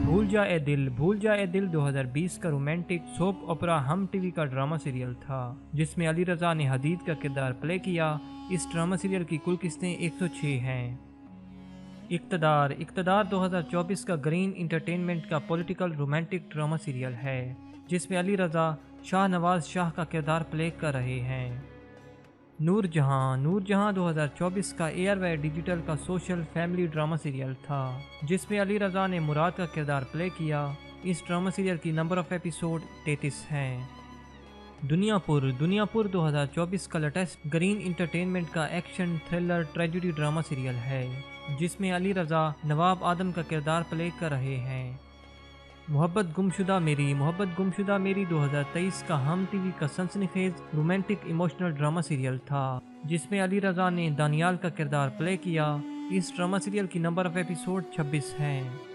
भूल जाए दिल 2020 का रोमांटिक सोप ओपरा हम टीवी का ड्रामा सीरियल था, जिसमें अली रज़ा ने हदीद का किरदार प्ले किया। इस ड्रामा सीरियल की कुल किस्तें 106 हैं। इक़्तिदार 2024 का ग्रीन इंटरटेनमेंट का पॉलिटिकल रोमांटिक ड्रामा सीरियल है, जिसमें अली रज़ा शाहनवाज शाह का किरदार प्ले कर रहे हैं। नूरजहां 2024 का एयरवे डिजिटल का सोशल फैमिली ड्रामा सीरियल था, जिसमें अली रज़ा ने मुराद का किरदार प्ले किया। इस ड्रामा सीरियल की नंबर ऑफ एपिसोड 33 हैं। दुनियापुर 2024 का लेटेस्ट ग्रीन इंटरटेनमेंट का action thriller tragedy drama serial है, जिसमें अली रज़ा नवाब आदम का किरदार प्ले कर रहे हैं। मोहब्बत गुमशुदा मेरी 2023 का हम टीवी का सनसनीखेज रोमांटिक इमोशनल ड्रामा सीरियल था, जिसमें अली रज़ा ने दानियाल का किरदार प्ले किया। इस ड्रामा सीरियल की नंबर ऑफ एपिसोड 26 हैं।